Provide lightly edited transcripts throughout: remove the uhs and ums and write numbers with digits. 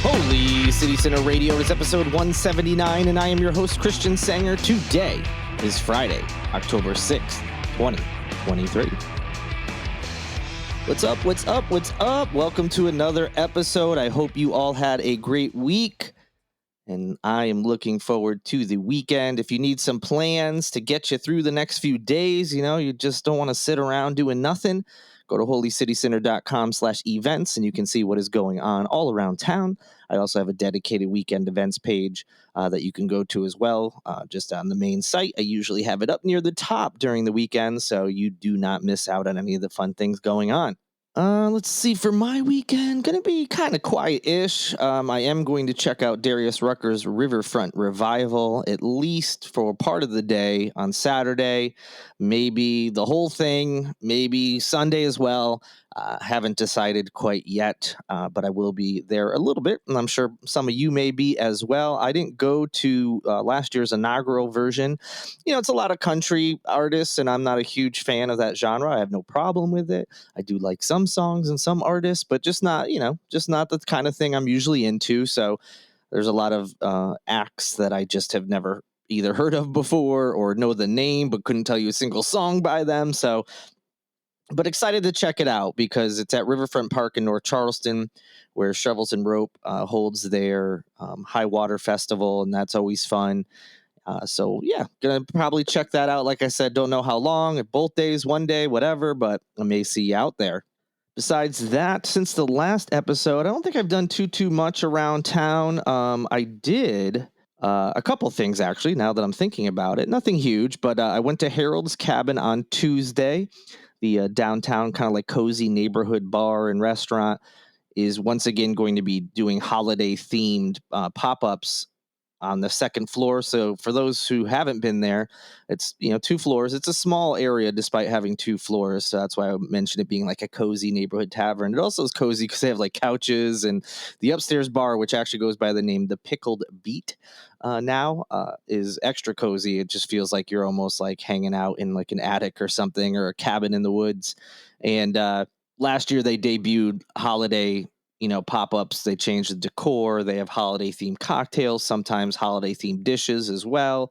Holy City Center Radio is episode 179, and I am your host, Christian Sanger. Today is Friday, October 6th, 2023. What's up? What's up? What's up? Welcome to another episode. I hope you all had a great week, and I am looking forward to the weekend. If you need some plans to get you through the next few days, you just don't want to sit around doing nothing, go to holycitycenter.com/events, and you can see what is going on all around town. I also have a dedicated weekend events page that you can go to as well, just on the main site. I usually have it up near the top during the weekend, so you do not miss out on any of the fun things going on. Let's see, for my weekend, gonna be kind of quiet-ish. I am going to check out Darius Rucker's Riverfront Revival, at least for part of the day on Saturday, maybe the whole thing, maybe Sunday as well. Haven't decided quite yet, but I will be there a little bit, and I'm sure some of you may be as well. I didn't go to last year's inaugural version. It's a lot of country artists, and I'm not a huge fan of that genre. I have no problem with it. I do like some songs and some artists, but just not the kind of thing I'm usually into. So there's a lot of acts that I just have never either heard of before or know the name, but couldn't tell you a single song by them. So, but excited to check it out because it's at Riverfront Park in North Charleston, where Shovels and Rope holds their high water festival, and that's always fun. So yeah, gonna probably check that out. Like I said, don't know how long, both days, one day, whatever, but I may see you out there. Besides that, since the last episode, I don't think I've done too much around town. I did a couple things, actually, now that I'm thinking about it. Nothing huge, but I went to Harold's Cabin on Tuesday. The downtown kind of like cozy neighborhood bar and restaurant is once again going to be doing holiday-themed pop-ups on the second floor. So for those who haven't been there, it's, 2 floors. It's a small area despite having 2 floors. So that's why I mentioned it being like a cozy neighborhood tavern. It also is cozy because they have like couches, and the upstairs bar, which actually goes by the name The Pickled Beet now, is extra cozy. It just feels like you're almost like hanging out in like an attic or something, or a cabin in the woods. And last year they debuted holiday pop-ups. They changed the decor. They have holiday-themed cocktails, sometimes holiday-themed dishes as well.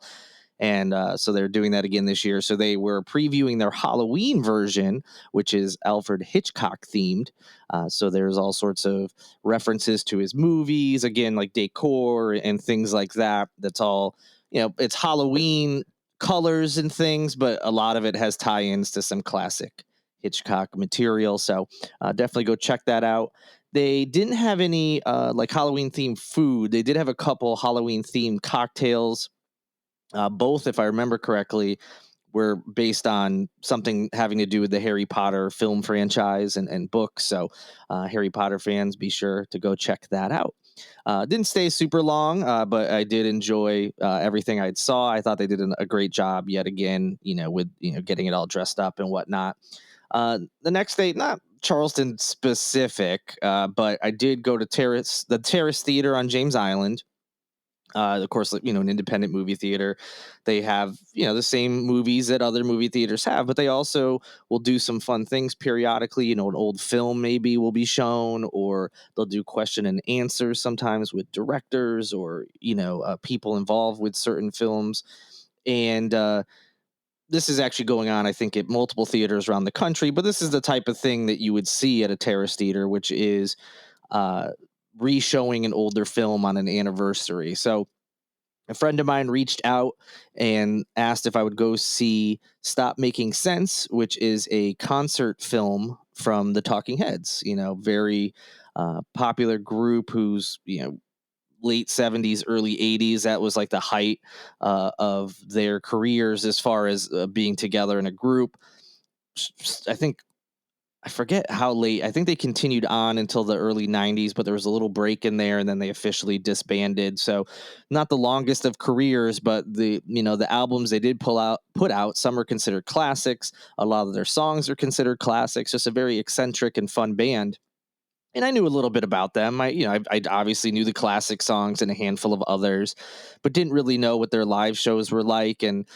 And so they're doing that again this year. So they were previewing their Halloween version, which is Alfred Hitchcock-themed. So there's all sorts of references to his movies, again, like decor and things like that. That's all, it's Halloween colors and things, but a lot of it has tie-ins to some classic Hitchcock material. So definitely go check that out. They didn't have any like Halloween themed food. They did have a couple Halloween themed cocktails. Both, if I remember correctly, were based on something having to do with the Harry Potter film franchise and books. So Harry Potter fans, be sure to go check that out. Didn't stay super long, but I did enjoy everything I saw. I thought they did a great job yet again, with getting it all dressed up and whatnot. The next day, not Charleston specific, but I did go to the Terrace Theater on James Island. Of course, an independent movie theater. They have, the same movies that other movie theaters have, but they also will do some fun things periodically. An old film maybe will be shown, or they'll do question and answers sometimes with directors or, people involved with certain films. And this is actually going on, I think, at multiple theaters around the country, but this is the type of thing that you would see at a Terrace Theater, which is re-showing an older film on an anniversary. So a friend of mine reached out and asked if I would go see Stop Making Sense, which is a concert film from the Talking Heads, very popular group who's, late 70s, early 80s. That was like the height of their careers as far as being together in a group. I forget how late. I think they continued on until the early 90s, but there was a little break in there, and then they officially disbanded. So not the longest of careers, but the albums they did put out, some are considered classics. A lot of their songs are considered classics. Just a very eccentric and fun band. And I knew a little bit about them. I obviously knew the classic songs and a handful of others, but didn't really know what their live shows were like. And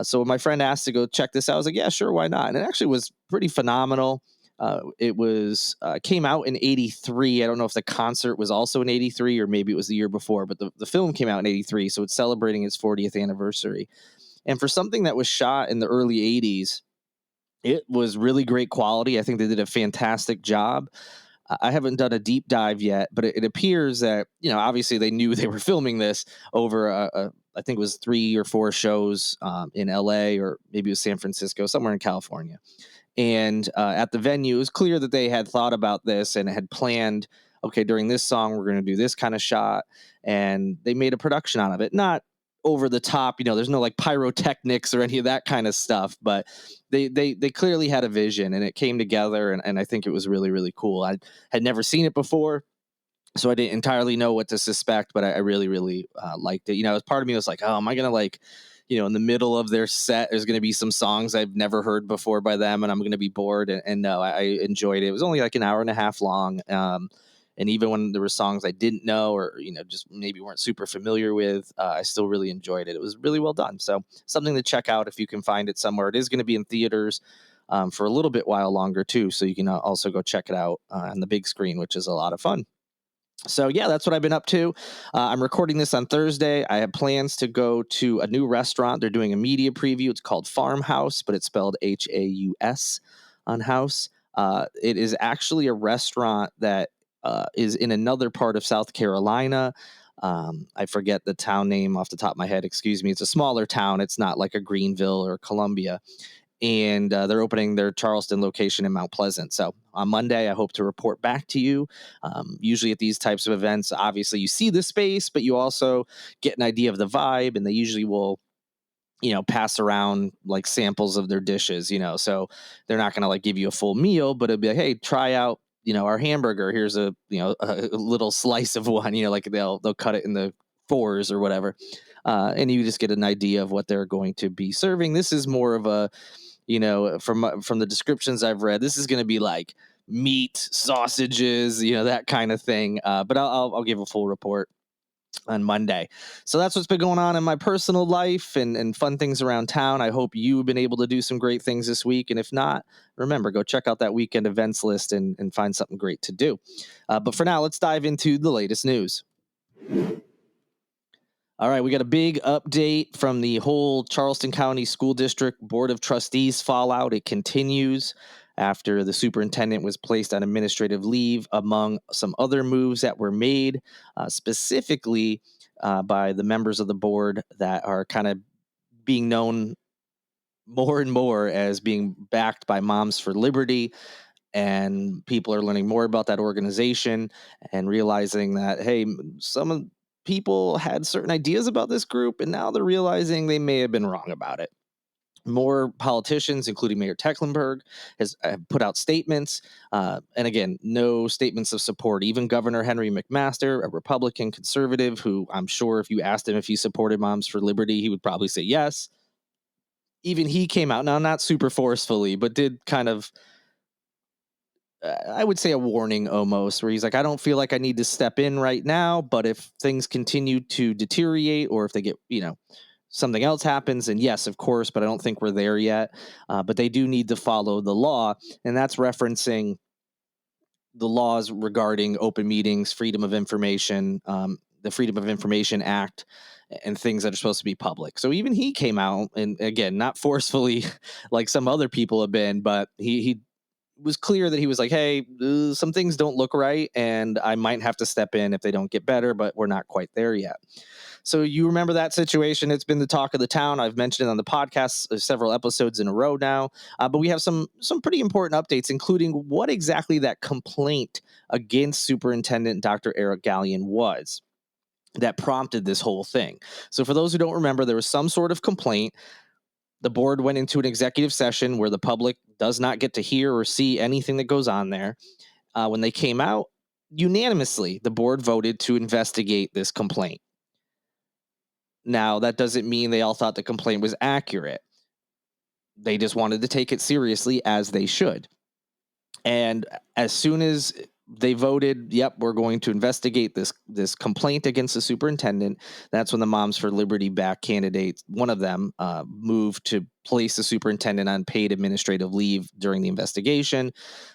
so when my friend asked to go check this out, I was like, yeah, sure, why not? And it actually was pretty phenomenal. It was came out in '83. I don't know if the concert was also in '83 or maybe it was the year before, but the film came out in '83, so it's celebrating its 40th anniversary. And for something that was shot in the early '80s, it was really great quality. I think they did a fantastic job. I haven't done a deep dive yet, but it appears that, obviously they knew they were filming this over I think it was 3 or 4 shows in LA, or maybe it was San Francisco, somewhere in California. And at the venue, it was clear that they had thought about this and had planned, okay, during this song, we're going to do this kind of shot. And they made a production out of it. Not over the top, there's no like pyrotechnics or any of that kind of stuff, but they clearly had a vision and it came together. And I think it was really, really cool. I had never seen it before, so I didn't entirely know what to suspect, but I really, really liked it. As part of me was like, oh, am I going to like, in the middle of their set, there's going to be some songs I've never heard before by them and I'm going to be bored. And no, I enjoyed it. It was only like an hour and a half long. And even when there were songs I didn't know or, just maybe weren't super familiar with, I still really enjoyed it. It was really well done. So something to check out if you can find it somewhere. It is going to be in theaters for a little bit while longer too. So you can also go check it out on the big screen, which is a lot of fun. So yeah, that's what I've been up to. I'm recording this on Thursday. I have plans to go to a new restaurant. They're doing a media preview. It's called Farmhouse, but it's spelled Haus on house. It is actually a restaurant that is in another part of South Carolina. I forget the town name off the top of my head. Excuse me. It's a smaller town. It's not like a Greenville or Columbia. And they're opening their Charleston location in Mount Pleasant. So on Monday, I hope to report back to you. Usually at these types of events, obviously you see the space, but you also get an idea of the vibe, and they usually will, pass around like samples of their dishes, so they're not going to like give you a full meal, but it'll be like, hey, try out, our hamburger. Here's a little slice of one, like they'll cut it in the fours or whatever. And you just get an idea of what they're going to be serving. This is more of a, from the descriptions I've read, this is going to be like meat, sausages, that kind of thing. But I'll give a full report on Monday. So that's what's been going on in my personal life and fun things around town. I hope you've been able to do some great things this week. And if not, remember, go check out that weekend events list and find something great to do. But for now, let's dive into the latest news. All right, we got a big update from the whole Charleston County School District Board of Trustees fallout. It continues after the superintendent was placed on administrative leave, among some other moves that were made, specifically by the members of the board that are kind of being known more and more as being backed by Moms for Liberty. And people are learning more about that organization and realizing that, hey, some of people had certain ideas about this group, and now they're realizing they may have been wrong about it. More politicians, including Mayor Tecklenburg, has put out statements. And again, no statements of support. Even Governor Henry McMaster, a Republican conservative, who I'm sure if you asked him if he supported Moms for Liberty, he would probably say yes. Even he came out, now not super forcefully, but did kind of, I would say, a warning almost, where he's like, I don't feel like I need to step in right now, but if things continue to deteriorate or if they get, something else happens, and yes, of course, but I don't think we're there yet. But they do need to follow the law, and that's referencing the laws regarding open meetings, freedom of information, the Freedom of Information Act, and things that are supposed to be public. So even he came out, and again, not forcefully like some other people have been, but he was clear that he was like, hey, some things don't look right, and I might have to step in if they don't get better, but we're not quite there yet. So you remember that situation. It's been the talk of the town. I've mentioned it on the podcast several episodes in a row now. But we have some pretty important updates, including what exactly that complaint against Superintendent Dr. Eric Gallion was that prompted this whole thing. So for those who don't remember, there was some sort of complaint. The board went into an executive session where the public does not get to hear or see anything that goes on there. When they came out, unanimously, the board voted to investigate this complaint. Now, that doesn't mean they all thought the complaint was accurate. They just wanted to take it seriously, as they should. And as soon as they voted, yep, we're going to investigate this complaint against the superintendent. That's when the Moms for Liberty back candidates, one of them, moved to place the superintendent on paid administrative leave during the investigation.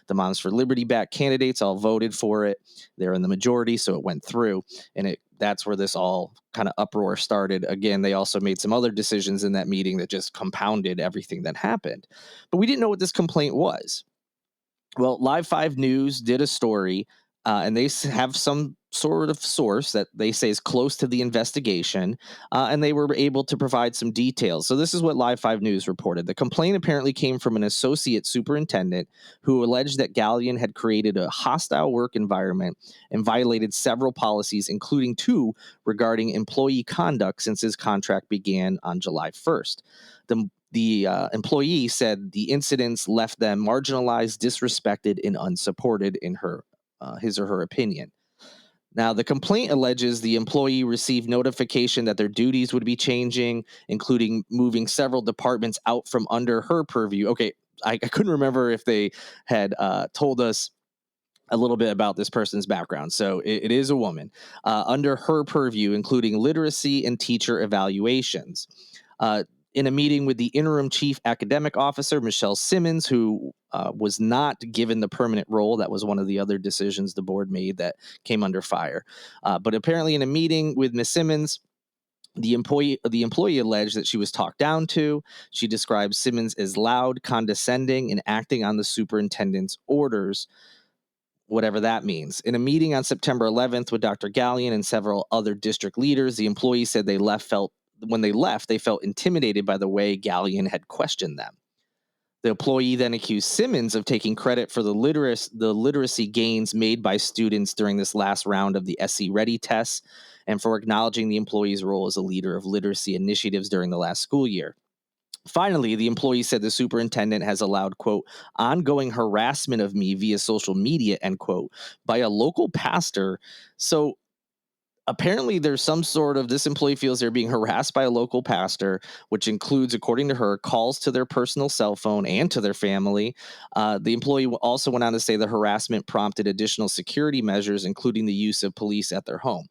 The Moms for Liberty back candidates all voted for it. They're in the majority, so it went through, and that's where this all kind of uproar started. Again, they also made some other decisions in that meeting that just compounded everything that happened. But we didn't know what this complaint was. Well, Live 5 News did a story, and they have some sort of source that they say is close to the investigation, and they were able to provide some details. So this is what Live 5 News reported. The complaint apparently came from an associate superintendent who alleged that Gallion had created a hostile work environment and violated several policies, including 2 regarding employee conduct since his contract began on July 1st. The employee said the incidents left them marginalized, disrespected, and unsupported in his or her opinion. Now, the complaint alleges the employee received notification that their duties would be changing, including moving several departments out from under her purview. Okay, I couldn't remember if they had told us a little bit about this person's background. So it is a woman under her purview, including literacy and teacher evaluations. In a meeting with the interim chief academic officer, Michelle Simmons, who was not given the permanent role. That was one of the other decisions the board made that came under fire. But apparently in a meeting with Ms. Simmons, the employee alleged that she was talked down to. She described Simmons as loud, condescending, and acting on the superintendent's orders, whatever that means. In a meeting on September 11th with Dr. Gallion and several other district leaders, the employee said when they left, they felt intimidated by the way Gallion had questioned them. The employee then accused Simmons of taking credit for the literacy gains made by students during this last round of the SC Ready tests and for acknowledging the employee's role as a leader of literacy initiatives during the last school year. Finally, the employee said the superintendent has allowed, quote, ongoing harassment of me via social media, end quote, by a local pastor. So apparently there's some sort of, this employee feels they're being harassed by a local pastor, which includes, according to her, calls to their personal cell phone and to their family. The employee also went on to say the harassment prompted additional security measures, including the use of police at their home.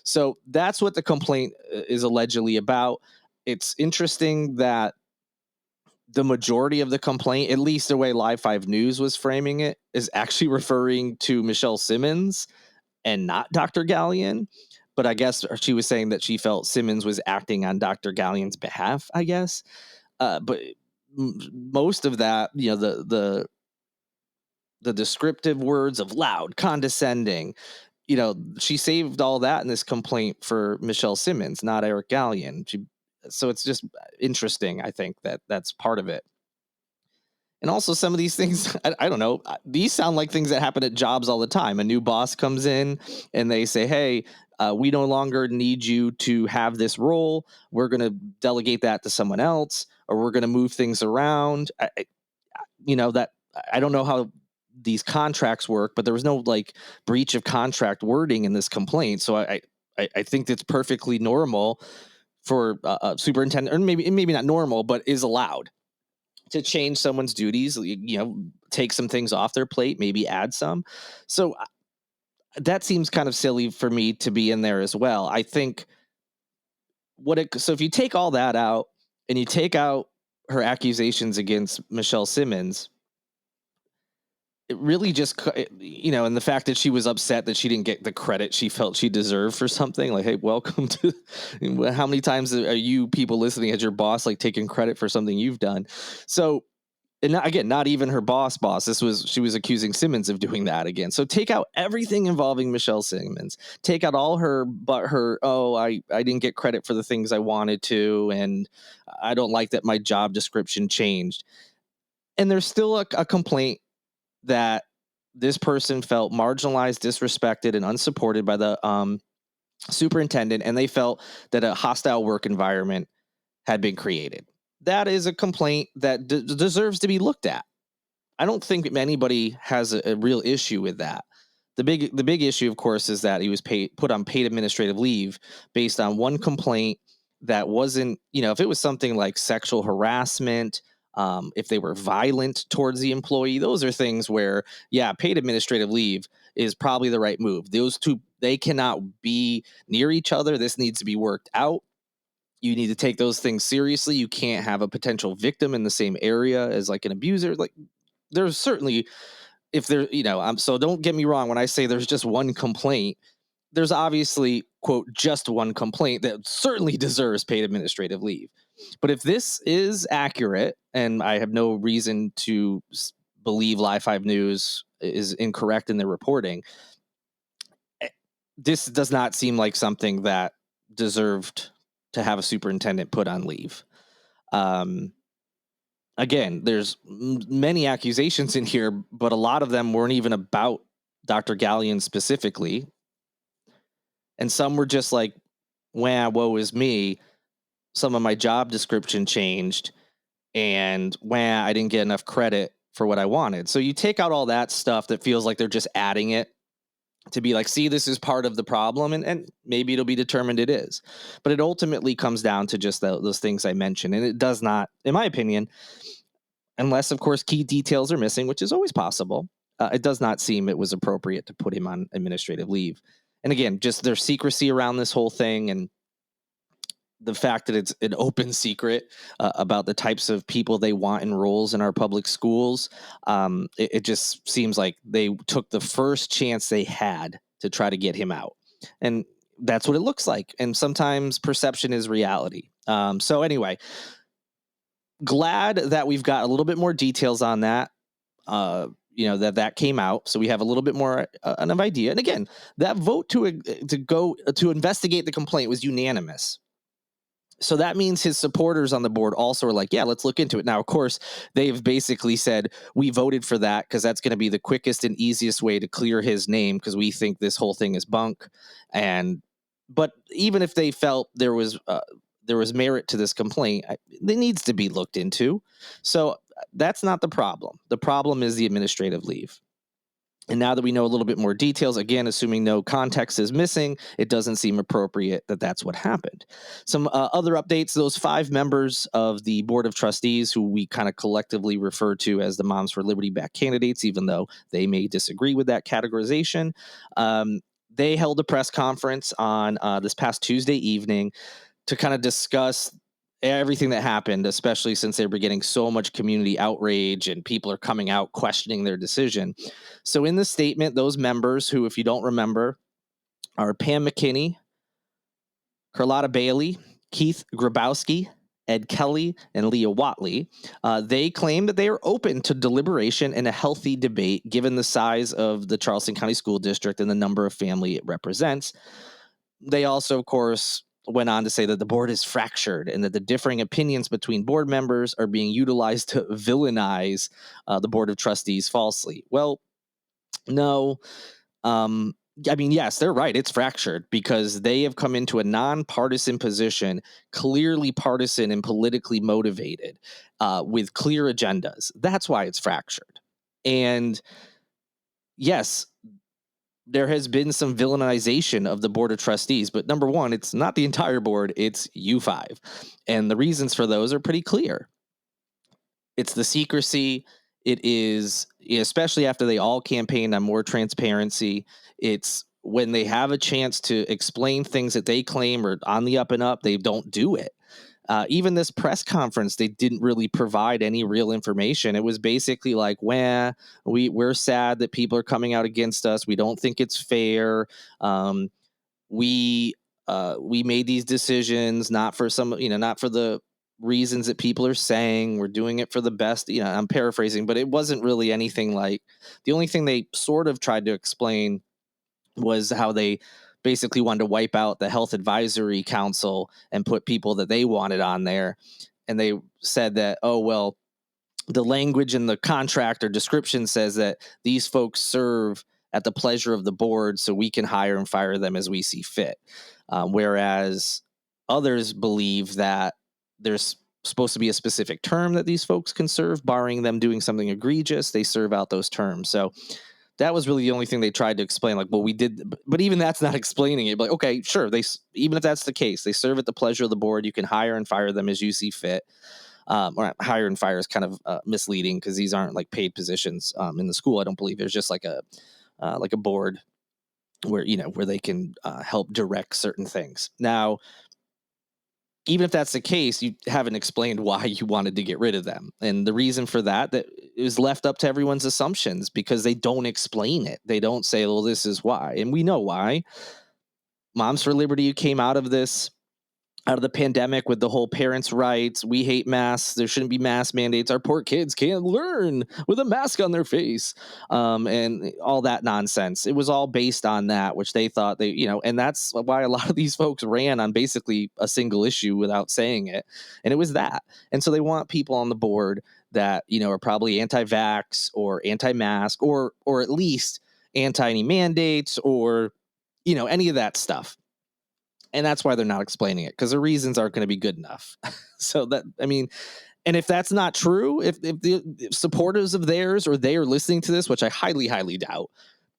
So that's what the complaint is allegedly about. It's interesting that the majority of the complaint, at least the way Live 5 News was framing it, is actually referring to Michelle Simmons and not Dr. Gallion. But I guess she was saying that she felt Simmons was acting on Dr. Gallion's behalf, I guess. But most of that, the descriptive words of loud, condescending, she saved all that in this complaint for Michelle Simmons, not Eric Gallion. So it's just interesting, I think, that's part of it. And also some of these things, I don't know, these sound like things that happen at jobs all the time. A new boss comes in and they say, hey, we no longer need you to have this role. We're going to delegate that to someone else, or we're going to move things around. I don't know how these contracts work, but there was no breach of contract wording in this complaint. So I think it's perfectly normal for a superintendent, or maybe not normal, but is allowed to change someone's duties, take some things off their plate, maybe add some. So that seems kind of silly for me to be in there as well. I think so if you take all that out and you take out her accusations against Michelle Simmons, it really just, and the fact that she was upset that she didn't get the credit she felt she deserved for something, like, hey, welcome to, how many times are you people listening as your boss, taking credit for something you've done? So, and again, not even her boss, she was accusing Simmons of doing that again. So take out everything involving Michelle Simmons, take out all I didn't get credit for the things I wanted to, and I don't like that my job description changed. And there's still a complaint that this person felt marginalized, disrespected, and unsupported by the superintendent, and they felt that a hostile work environment had been created. That is a complaint that deserves to be looked at. I don't think anybody has a real issue with that. The big issue, of course, is that he was put on paid administrative leave based on one complaint that wasn't, if it was something like sexual harassment, if they were violent towards the employee, those are things where, paid administrative leave, is probably the right move. Those two, they cannot be near each other. This needs to be worked out. You need to take those things seriously. You can't have a potential victim in the same area as like an abuser. Like there's certainly, if there, so don't get me wrong when I say there's just one complaint. There's obviously, quote, just one complaint that certainly deserves paid administrative leave. But if this is accurate, and I have no reason to believe Live 5 News is incorrect in their reporting, this does not seem like something that deserved to have a superintendent put on leave. Again, there's many accusations in here, but a lot of them weren't even about Dr. Gallion specifically. And some were just like, wah, woe is me. Some of my job description changed, and wah, I didn't get enough credit for what I wanted. So you take out all that stuff that feels like they're just adding it to be like, see, this is part of the problem, and maybe it'll be determined it is. But it ultimately comes down to just those things I mentioned, and it does not, in my opinion, unless, of course, key details are missing, which is always possible, it does not seem it was appropriate to put him on administrative leave. And again, just their secrecy around this whole thing and the fact that it's an open secret about the types of people they want in roles in our public schools, it just seems like they took the first chance they had to try to get him out. And that's what it looks like. And sometimes perception is reality. So anyway, glad that we've got a little bit more details on that. That came out, so we have a little bit more an idea. And again, that vote to go to investigate the complaint was unanimous. So that means his supporters on the board also are like, yeah, let's look into it. Now, of course, they've basically said we voted for that because that's going to be the quickest and easiest way to clear his name because we think this whole thing is bunk. But even if they felt there was merit to this complaint, it needs to be looked into. So that's not the problem. The problem is the administrative leave. And now that we know a little bit more details, again, assuming no context is missing, it doesn't seem appropriate that that's what happened. Some other updates, those 5 members of the Board of Trustees, who we kind of collectively refer to as the Moms for Liberty back candidates, even though they may disagree with that categorization, they held a press conference on this past Tuesday evening to kind of discuss everything that happened, especially since they were getting so much community outrage and people are coming out questioning their decision. So in the statement, those members who, if you don't remember, are Pam McKinney, Carlotta Bailey, Keith Grabowski, Ed Kelly, and Leah Watley, they claim that they are open to deliberation and a healthy debate given the size of the Charleston County School District and the number of family it represents. They also, of course, went on to say that the board is fractured and that the differing opinions between board members are being utilized to villainize the Board of Trustees falsely. Well, no. Yes, they're right. It's fractured because they have come into a nonpartisan position, clearly partisan and politically motivated, with clear agendas. That's why it's fractured. And yes, there has been some villainization of the Board of Trustees, but number one, it's not the entire board, it's U5. And the reasons for those are pretty clear. It's the secrecy. It is, especially after they all campaigned on more transparency, it's when they have a chance to explain things that they claim are on the up and up, they don't do it. Even this press conference, they didn't really provide any real information. It was basically like, we're sad that people are coming out against us. We don't think it's fair. We made these decisions not for not for the reasons that people are saying. We're doing it for the best. I'm paraphrasing, but it wasn't really anything like. The only thing they sort of tried to explain was how they basically wanted to wipe out the Health Advisory Council and put people that they wanted on there. And they said that, oh, well, the language in the contract or description says that these folks serve at the pleasure of the board, so we can hire and fire them as we see fit. Whereas others believe that there's supposed to be a specific term that these folks can serve, barring them doing something egregious, they serve out those terms. So that was really the only thing they tried to explain. Like, well, we did, but even that's not explaining it. Like, okay, sure. Even if that's the case, they serve at the pleasure of the board. You can hire and fire them as you see fit. Or hire and fire is kind of misleading because these aren't like paid positions in the school. I don't believe there's just like like a board where they can help direct certain things. Now, even if that's the case, you haven't explained why you wanted to get rid of them. And the reason for that is left up to everyone's assumptions because they don't explain it. They don't say, well, this is why. And we know why. Moms for Liberty came out of the pandemic with the whole parents' rights. We hate masks. There shouldn't be mask mandates. Our poor kids can't learn with a mask on their face, and all that nonsense. It was all based on that, which they thought and that's why a lot of these folks ran on basically a single issue without saying it, and it was that. And so they want people on the board that are probably anti-vax or anti-mask or at least anti any mandates or any of that stuff. And that's why they're not explaining it, because the reasons aren't going to be good enough. And if that's not true, if the supporters of theirs or they are listening to this, which I highly, highly doubt,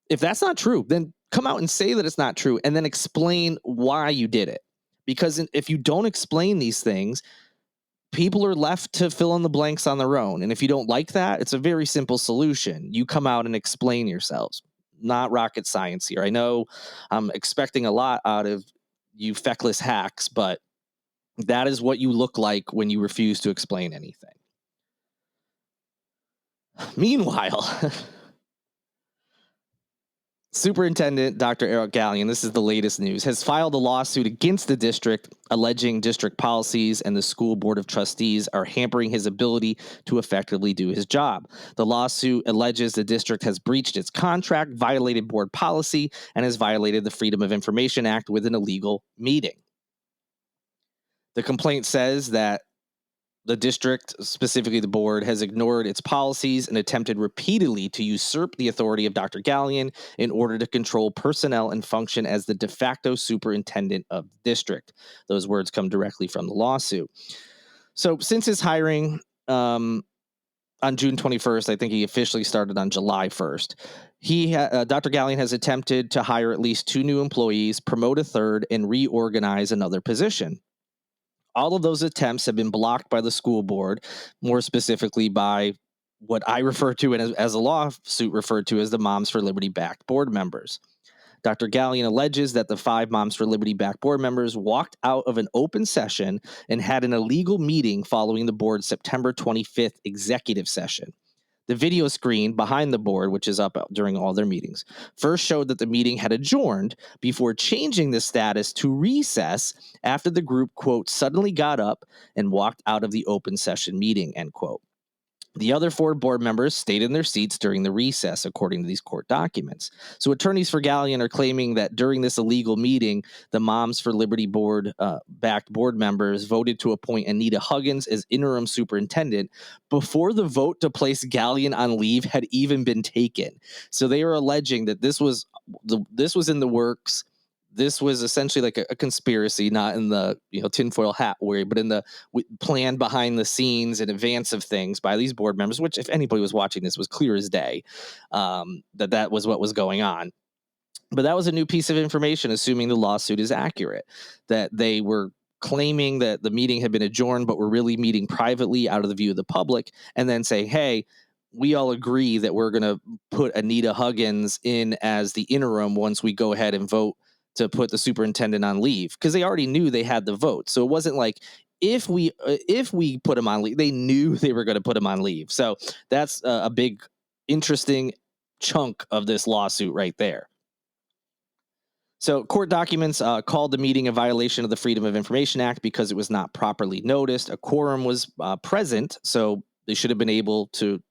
if that's not true, then come out and say that it's not true and then explain why you did it. Because if you don't explain these things, people are left to fill in the blanks on their own. And if you don't like that, it's a very simple solution. You come out and explain yourselves. Not rocket science here. I know I'm expecting a lot out of you feckless hacks, but that is what you look like when you refuse to explain anything. Meanwhile, Superintendent Dr. Eric Gallion, this is the latest news, has filed a lawsuit against the district alleging district policies and the school board of trustees are hampering his ability to effectively do his job. The lawsuit alleges the district has breached its contract, violated board policy, and has violated the Freedom of Information Act with an illegal meeting. The complaint says that the district, specifically the board, has ignored its policies and attempted repeatedly to usurp the authority of Dr. Gallion in order to control personnel and function as the de facto superintendent of the district. Those words come directly from the lawsuit. So since his hiring on June 21st, I think he officially started on July 1st, Dr. Gallion has attempted to hire at least 2 new employees, promote a third, and reorganize another position. All of those attempts have been blocked by the school board, more specifically by what I refer to as a lawsuit referred to as the Moms for Liberty backed board members. Dr. Gallion alleges that the 5 Moms for Liberty backed board members walked out of an open session and had an illegal meeting following the board's September 25th executive session. The video screen behind the board, which is up during all their meetings, first showed that the meeting had adjourned before changing the status to recess after the group, quote, suddenly got up and walked out of the open session meeting, end quote. The other 4 board members stayed in their seats during the recess, according to these court documents. So attorneys for Gallion are claiming that during this illegal meeting, the Moms for Liberty backed board members voted to appoint Anita Huggins as interim superintendent before the vote to place Gallion on leave had even been taken. So they are alleging that this was in the works. This was essentially like a conspiracy, not in the tinfoil hat way, but in the plan behind the scenes in advance of things by these board members, which if anybody was watching this was clear as day, that was what was going on. But that was a new piece of information, assuming the lawsuit is accurate, that they were claiming that the meeting had been adjourned, but were really meeting privately out of the view of the public, and then saying, hey, we all agree that we're going to put Anita Huggins in as the interim once we go ahead and vote to put the superintendent on leave, because they already knew they had the vote. So it wasn't like if we put him on leave, they knew they were going to put him on leave. So that's a big, interesting chunk of this lawsuit right there. So court documents called the meeting a violation of the Freedom of Information Act because it was not properly noticed. A quorum was present, so they should have been able to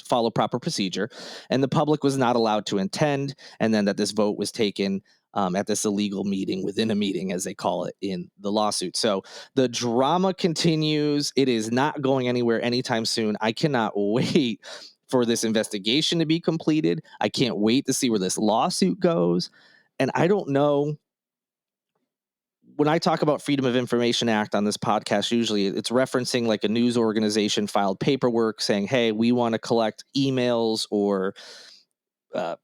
follow proper procedure, and the public was not allowed to attend, and then that this vote was taken at this illegal meeting within a meeting, as they call it in the lawsuit. So the drama continues. It is not going anywhere anytime soon. I cannot wait for this investigation to be completed. I can't wait to see where this lawsuit goes. And I don't know, when I talk about Freedom of Information Act on this podcast, usually it's referencing like a news organization filed paperwork saying, hey, we want to collect emails, or the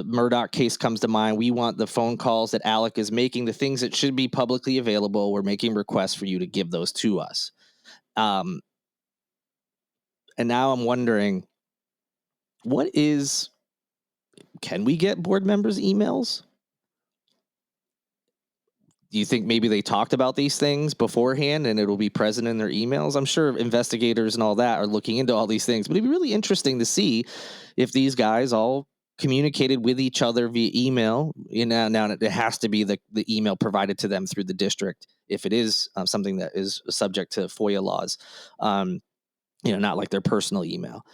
Murdoch case comes to mind. We want the phone calls that Alec is making, the things that should be publicly available. We're making requests for you to give those to us. And now I'm wondering, what is can we get board members' emails? Do you think maybe they talked about these things beforehand and it'll be present in their emails? I'm sure investigators and all that are looking into all these things, but it'd be really interesting to see if these guys all communicated with each other via email. Now it has to be the email provided to them through the district if it is something that is subject to FOIA laws. Not like their personal email.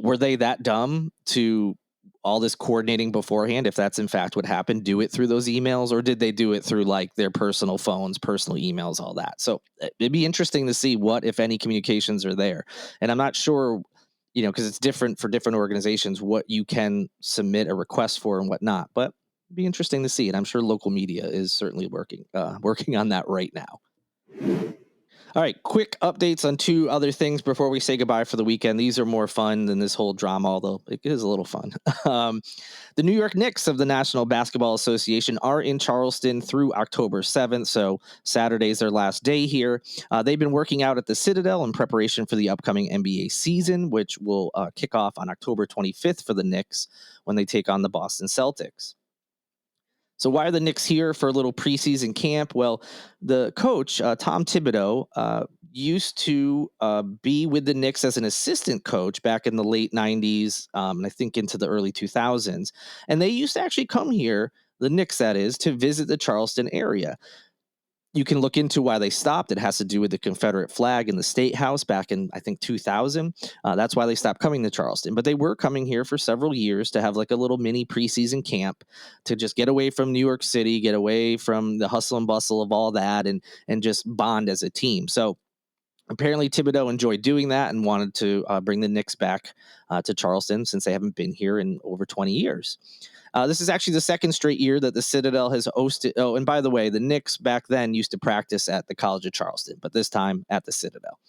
Were they that dumb to all this coordinating beforehand, if that's in fact what happened, do it through those emails, or did they do it through like their personal phones, personal emails, all that? So it'd be interesting to see what, if any, communications are there. And I'm not sure, because it's different for different organizations, what you can submit a request for and whatnot, but it'd be interesting to see. And I'm sure local media is certainly working on that right now. All right, quick updates on two other things before we say goodbye for the weekend. These are more fun than this whole drama, although it is a little fun. The New York Knicks of the National Basketball Association are in Charleston through October 7th, so Saturday's their last day here. They've been working out at the Citadel in preparation for the upcoming NBA season, which will kick off on October 25th for the Knicks when they take on the Boston Celtics. So why are the Knicks here for a little preseason camp? Well, the coach, Tom Thibodeau, used to be with the Knicks as an assistant coach back in the late 90s, and I think into the early 2000s. And they used to actually come here, the Knicks that is, to visit the Charleston area. You can look into why they stopped. It has to do with the Confederate flag in the State House back in, I think, 2000. That's why they stopped coming to Charleston. But they were coming here for several years to have like a little mini preseason camp to just get away from New York City, get away from the hustle and bustle of all that, and just bond as a team. So apparently Thibodeau enjoyed doing that and wanted to bring the Knicks back to Charleston since they haven't been here in over 20 years. This is actually the second straight year that the Citadel has hosted. Oh, and by the way, the Knicks back then used to practice at the College of Charleston, but this time at the Citadel.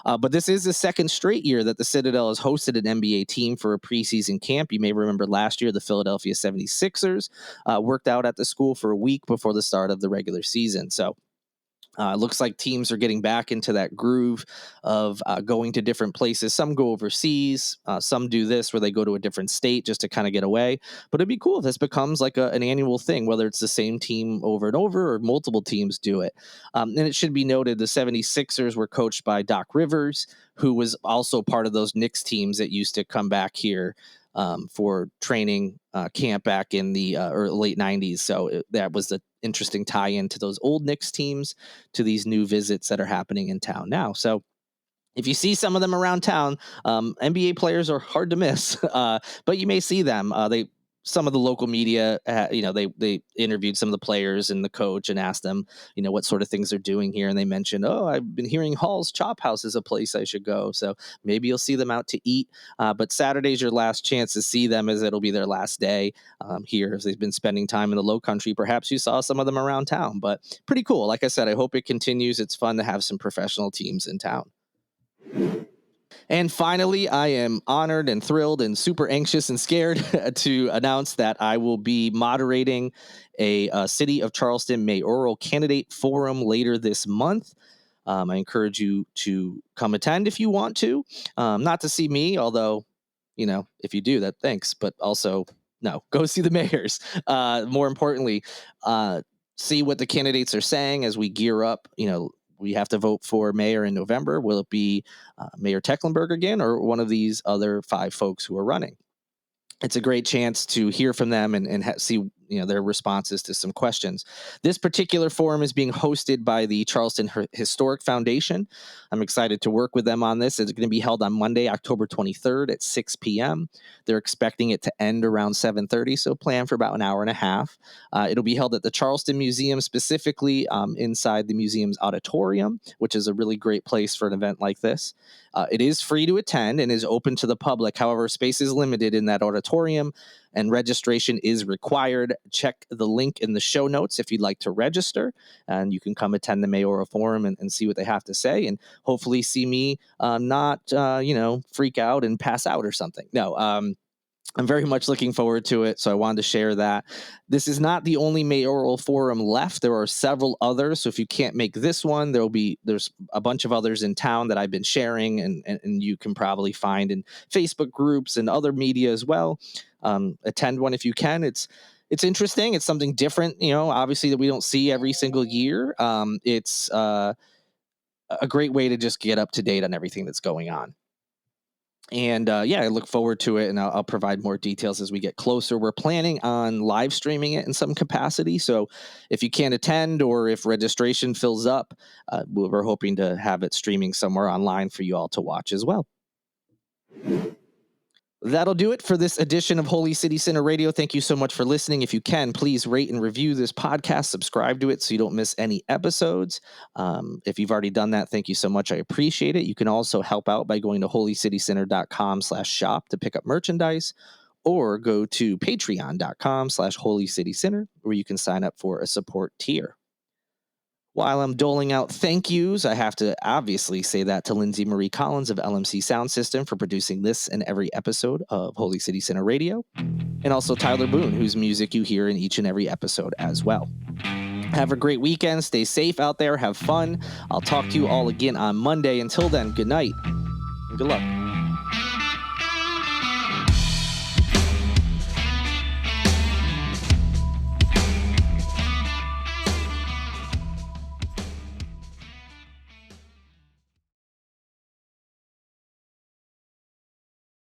But this is the second straight year that the Citadel has hosted an NBA team for a preseason camp. You may remember last year, the Philadelphia 76ers worked out at the school for a week before the start of the regular season. So it looks like teams are getting back into that groove of going to different places. Some go overseas. Some do this where they go to a different state just to kind of get away. But it'd be cool if this becomes like an annual thing, whether it's the same team over and over or multiple teams do it. And it should be noted the 76ers were coached by Doc Rivers, who was also part of those Knicks teams that used to come back here for training camp back in the late 90s. So that was the interesting tie-in to those old Knicks teams to these new visits that are happening in town now. So if you see some of them around town, NBA players are hard to miss, but you may see them. Some of the local media, they interviewed some of the players and the coach and asked them, what sort of things they're doing here. And they mentioned, I've been hearing Hall's Chop House is a place I should go. So maybe you'll see them out to eat. But Saturday's your last chance to see them, as it'll be their last day here, as they've been spending time in the Low Country. Perhaps you saw some of them around town, but pretty cool. Like I said, I hope it continues. It's fun to have some professional teams in town. And finally, I am honored and thrilled and super anxious and scared to announce that I will be moderating a City of Charleston Mayoral Candidate Forum later this month. I encourage you to come attend if you want to. Not to see me, although, if you do that, thanks. But also, no, go see the mayors. More importantly, see what the candidates are saying as we gear up. We have to vote for mayor in November. Will it be Mayor Tecklenburg again, or one of these other 5 folks who are running? It's a great chance to hear from them and see their responses to some questions. This particular forum is being hosted by the Charleston Historic Foundation. I'm excited to work with them on this. It's going to be held on Monday, October 23rd at 6 p.m. They're expecting it to end around 7:30, so plan for about an hour and a half. It'll be held at the Charleston Museum, specifically inside the museum's auditorium, which is a really great place for an event like this. It is free to attend and is open to the public. However, space is limited in that auditorium and registration is required. Check the link in the show notes if you'd like to register, and you can come attend the Mayoral Forum and see what they have to say, and hopefully see me not freak out and pass out or something. No, I'm very much looking forward to it, so I wanted to share that. This is not the only mayoral forum left. There are several others, so if you can't make this one, there's a bunch of others in town that I've been sharing, and you can probably find in Facebook groups and other media as well. Attend one if you can. It's interesting. It's something different, obviously, that we don't see every single year. It's a great way to just get up to date on everything that's going on. And yeah, I look forward to it, and I'll provide more details as we get closer. We're planning on live streaming it in some capacity. So if you can't attend or if registration fills up, we're hoping to have it streaming somewhere online for you all to watch as well. That'll do it for this edition of Holy City Center Radio. Thank you so much for listening. If you can, please rate and review this podcast, subscribe to it so you don't miss any episodes. If you've already done that, thank you so much. I appreciate it. You can also help out by going to holycitycenter.com/shop to pick up merchandise, or go to patreon.com/holycitycenter, where you can sign up for a support tier. While I'm doling out thank yous, I have to obviously say that to Lindsay Marie Collins of LMC Sound System for producing this and every episode of Holy City Center Radio, and also Tyler Boone, whose music you hear in each and every episode as well. Have a great weekend. Stay safe out there. Have fun. I'll talk to you all again on Monday. Until then, good night and good luck.